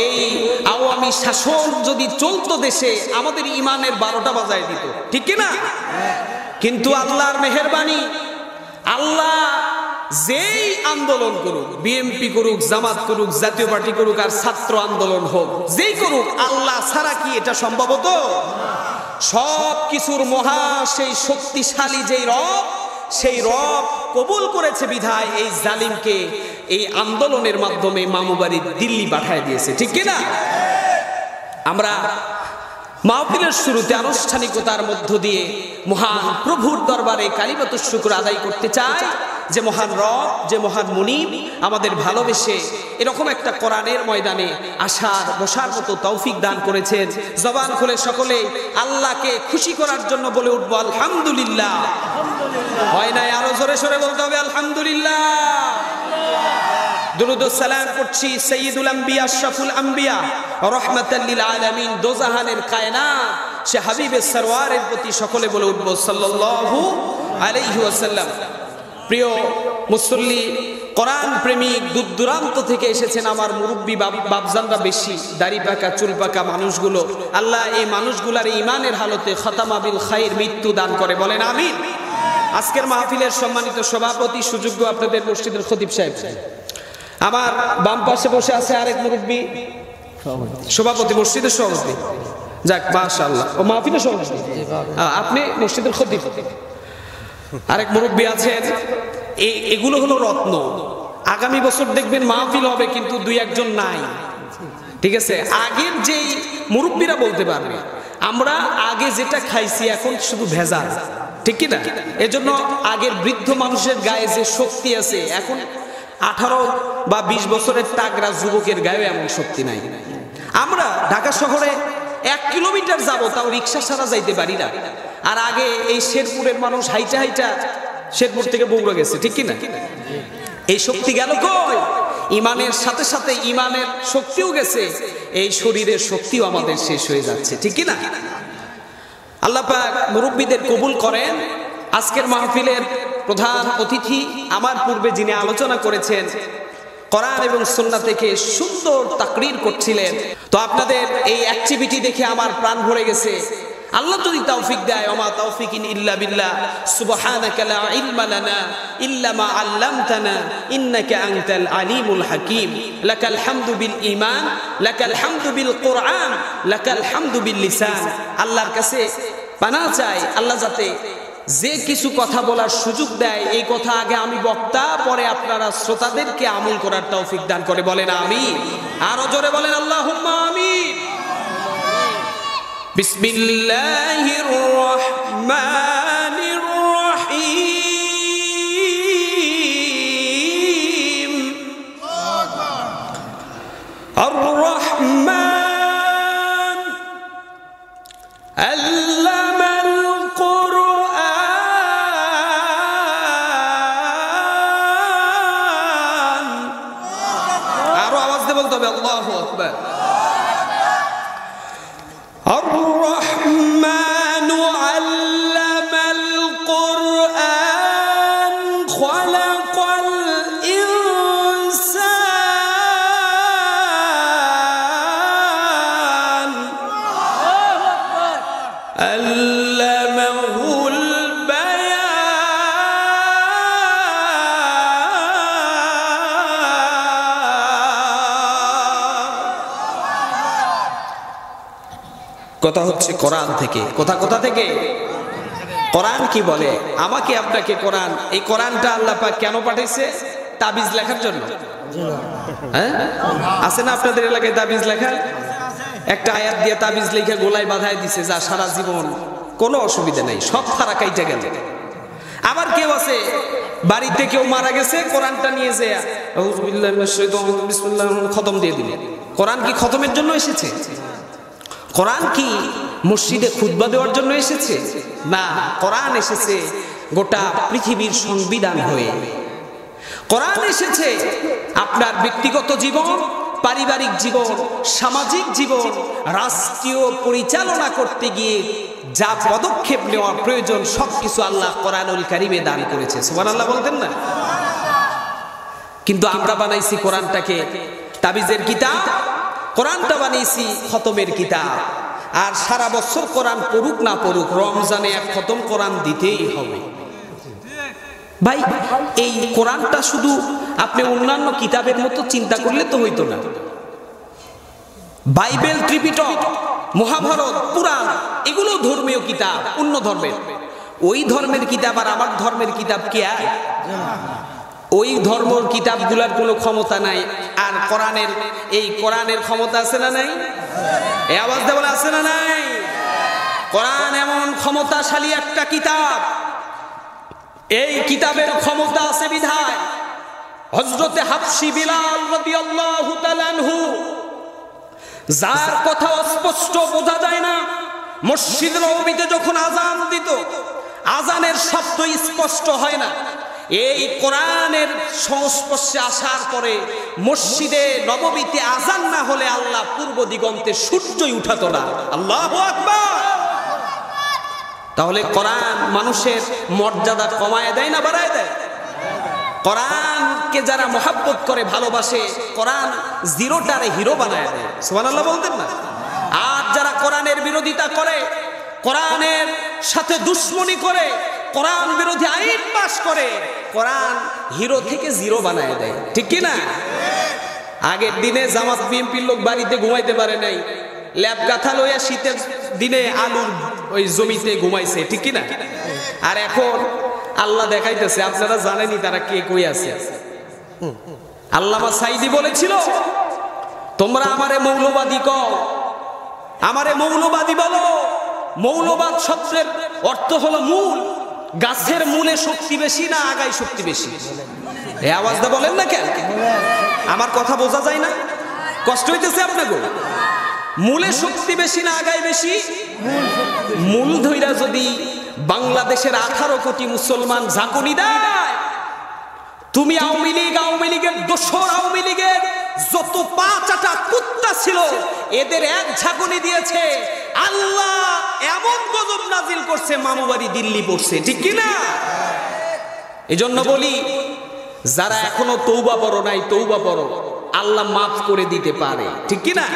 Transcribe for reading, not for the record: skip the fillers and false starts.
এই আওয়ামী শাসন যদি চলতো দেশে, আমাদের ইমানের 12টা বাজায় দিত, ঠিক কি না? কিন্তু আল্লাহর মেহেরবানি, আল্লাহ যেই আন্দোলন করুক, বিএনপি করুক, জামাত করুক, জাতীয় পার্টি করুক, আর ছাত্র আন্দোলন হোক, যেই করুক, আল্লাহ ছাড়া কি এটা সম্ভব হতো? সব কিছুর মহা সেই শক্তিশালী যেই রব, সেই রব কবুল করেছে বিধায় এই জালিমকে এই আন্দোলনের মাধ্যমে মামুবাড়ি দিল্লি পাঠায় দিয়েছে, ঠিক কি না? আমরা মাহফিলের শুরুতে আনুষ্ঠানিকতার মধ্য দিয়ে মহান প্রভুর দরবারে কালিমাতুশ শুকর আদায় করতে চাই, যে মহান রব, যে মহান মুনিব আমাদের ভালোবেসে এরকম একটা কোরআনের ময়দানে আসার বসার মতো তৌফিক দান করেছেন। জবান খুলে সকলে আল্লাহকে খুশি করার জন্য বলে উঠবো আলহামদুলিল্লাহ। হয় নাই, আরো জোরে সোরে বলতে হবে আলহামদুলিল্লাহ। দুরুদ ও সালাম করছি সাইয়্যিদুল আম্বিয়া আশরাফুল আম্বিয়া রাহমাতাল লিল আলামিন, দোজাহানের কায়নাত সে হাবিবে সরওয়ারের প্রতি সকলে বলে উঠবো সাল্লাল্লাহু আলাইহি ওয়াসাল্লাম। প্রিয় মুসল্লি, কোরআন প্রেমিক দূর দূরান্ত থেকে এসেছেন আমার মুরব্বী বাপজানরা, বেশি দাড়ি পাকা চুল পাকা মানুষগুলো, আল্লাহ এই মানুষগুলার ইমানের হালতে খাতামা বিল খাইর মৃত্যু দান করে, বলেন আমিন। আজকের মাহফিলের সম্মানিত সভাপতি, সুযোগ্য আপনাদের মসজিদের খতিব সাহেব, আমার বাম পাশে বসে আছে আরেক মুরব্বী সভাপতি, মসজিদের সভাপতি, যাক মাশাআল্লাহ, ও মাহফিলের সভাপতি, আপনি মসজিদের খতিব। আরেক মুরব্বী আছেন, এগুলো হলো রত্ন। আগামী বছর দেখবেন মাহফিল হবে কিন্তু 2-1 নাই, ঠিক আছে? আগের যেই মুরব্বীরা বলতে পারবে আমরা আগে যেটা খাইছি এখন শুধু ভেজাল, ঠিক কি না? এজন্য আগের বৃদ্ধ মানুষের গায়ে যে শক্তি আছে, এখন 18 বা 20 বছরের তাগড়া যুবকের গায়ে এমন শক্তি নাই। আমরা ঢাকা শহরে 1 কিলোমিটার যাবো, তাও রিক্সা ছাড়া যাইতে পারি না। আর আগে এই শেরপুরের মানুষ হাইটা হাইটা শেরপুর থেকে বগুড়া গেছে, ঠিক কি না? এই শক্তি গেল কই? ইমানের সাথে সাথে ইমানের শক্তিও গেছে, এই শরীরের শক্তিও আমাদের শেষ হয়ে যাচ্ছে, ঠিক কি না? আল্লাহ পাক মুরব্বীদের কবুল করেন। আজকের মাহফিলের প্রধান অতিথি আমার পূর্বে যিনি আলোচনা করেছেন, কোরআন এবং সুন্নাহ থেকে সুন্দর তাকরীর করছিলেন, তো আপনাদের এই অ্যাক্টিভিটি দেখে আমার প্রাণ ভরে গেছে। আল্লাহ যদি তৌফিক দেয়, ওমা তৌফিকিন ইল্লা বিল্লাহ, সুবহানাকা লা ইলমা লানা ইল্লা মা আল্লামতানা ইন্নাকা আনতাল আলিমুল হাকীম, লাকাল হামদু বিল ঈমান, লাকাল হামদু বিল কুরআন, লাকাল হামদু বিল লিসান। আল্লাহর কাছে পানাহ চাই, আল্লাহ যাতে যে কিছু কথা বলার সুযোগ দেয়, এই কথা আগে আমি বক্তা, পরে আপনারা শ্রোতাদেরকে আমল করার তৌফিক দান করে, বলেন আমিন। আরো জোরে বলেন আল্লাহুম্মা আমিন। বিসমিল্লাহির রহমানির রহিম। আর রহমান আল্লামাল কুরআন। আরো আওয়াজ দিয়ে বলতে হবে আল্লাহু আকবার। الرحمن علم القرآن خلق الإنسان علمه কথা হচ্ছে কোরআন থেকে। কোথা থেকে? কোরআন কি বলে? আমাকে আপনাকে কোরআন, এই কোরআনটা আল্লাহ পাক কেন পাঠাইছে? তাবিজ লেখার জন্য। হ্যাঁ, আছে না আপনাদের এলাকায় তাবিজ লেখা? একটা আয়াত দিয়ে তাবিজ লিখে গোলায় বাঁধায় দিছে, যা সারা জীবন কোনো অসুবিধা নাই, সব ফারা কাইটা গেল। আবার কেউ আছে বাড়িতে কেউ মারা গেছে, কোরআনটা নিয়ে যায় আউযু বিল্লাহি মিনাশ শাইতানির রাজিম বিসমিল্লাহির রহমানির রহিম খতম দিয়ে দিল। কোরআন কি খতমের জন্য এসেছে? কোরআন কি মসজিদে খুতবা দেওয়ার জন্য এসেছে? না, কোরআন এসেছে গোটা পৃথিবীর সংবিধান হয়ে। কোরআন এসেছে আপনার ব্যক্তিগত জীবন, পারিবারিক জীবন, সামাজিক জীবন, রাষ্ট্রীয় পরিচালনা করতে গিয়ে যা পদক্ষেপ নেওয়া প্রয়োজন সবকিছু আল্লাহ কোরআনুল কারীমে দান করেছে। সুবহানাল্লাহ বলতেন না? কিন্তু আমরা বানাইছি কোরআনটাকে তাবিজের কিতাব, কোরআনটা বানিয়েছি খতমের কিতাব, আর সারা বছর কোরআন পড়ুক না পড়ুক রমজানে এক খতম কোরআন দিতেই হবে। ভাই এই কোরআনটা শুধু আপনি অন্যান্য কিতাবের মতো চিন্তা করলে তো হইতো না। বাইবেল, ত্রিপিটক, মহাভারত, পুরাণ এগুলো ধর্মীয় কিতাব, অন্য ধর্মের। ওই ধর্মের কিতাব আর আমার ধর্মের কিতাব কি আর? ওই ধর্মের কিতাবগুলোর কোনো ক্ষমতা নাই, আর কোরআনের ক্ষমতা আছে না নাই? এই আওয়াজ দিয়ে বলে আছে না নাই? কোরআন এমন ক্ষমতাশালী একটা কিতাব, এই কিতাবের ক্ষমতা আছে বিধায় হযরতে হাবশী বিলাল রাদিয়াল্লাহু তাআলা আনহু, যার কথা স্পষ্ট বোঝা যায় না, মসজিদ নববীতে যখন আযান দিত আযানের শব্দ স্পষ্ট হয় না, এই কোরআনের সংস্পর্শে আসার পরে মসজিদে নববীতে আযান না হলে আল্লাহ পূর্ব দিগন্তে সূর্যই উঠাতো না। আল্লাহু আকবার। তাহলে কোরআন মানুষের মর্যাদা কমায় দেয় না বাড়ায় দেয়? কোরআনকে যারা মহব্বত করে ভালোবাসে, কোরআন জিরোটারে হিরো বানায় দেয়। সুবহানাল্লাহ বলতেন না? আর যারা কোরআনের বিরোধিতা করে, কোরআনের সাথে দুশ্মনী করে, কোরআন বিরোধী আইন পাস করে, কোরআন হিরো থেকে জিরো বানায় দেয়। ঠিক কি না? আগের দিনে জামাত বিএনপির লোক বাড়িতে ঘুমাইতে পারে নাই, ল্যাব গাথা লইয়া শীতের দিনে আলুর ওই জমিতে ঘুমাইছে। ঠিক কি না? আর এখন আল্লাহ দেখাইতেছে, আপনারা জানেনই তারা কে কই আছে। আল্লামা সাইদি বলেছিল, তোমরা আমারে মৌলবাদী কও, আমারে মৌলবাদী বলো। মৌলবাদ শব্দের অর্থ হলো মূল। গাছের মূলে শক্তি বেশি না আগায় শক্তি বেশি? এই আওয়াজটা বলেন না কেন? আমার কথা বোঝা যায় না? কষ্ট হইতেছে আপনাকে? মূলে শক্তি বেশি না আগায় বেশি? মূল ধইরা যদি বাংলাদেশের 18 কোটি মুসলমান ঝাঁকুনি দেয়, তুমি আওয়ামী লীগের দোসর, আওয়ামী লীগের যত পাঁচাটা কুত্তা ছিল এদের এক ঝাঁকুনি দিয়েছে, আল্লাহ এমন গজব নাজিল করছে, মামুবাড়ি দিল্লি পড়ছে। ঠিক কি না? এজন্য বলি, যারা এখনো তওবা পড়ো নাই, তওবা পড়ো, আল্লাহ মাফ করে দিতে পারে। ঠিক কি না?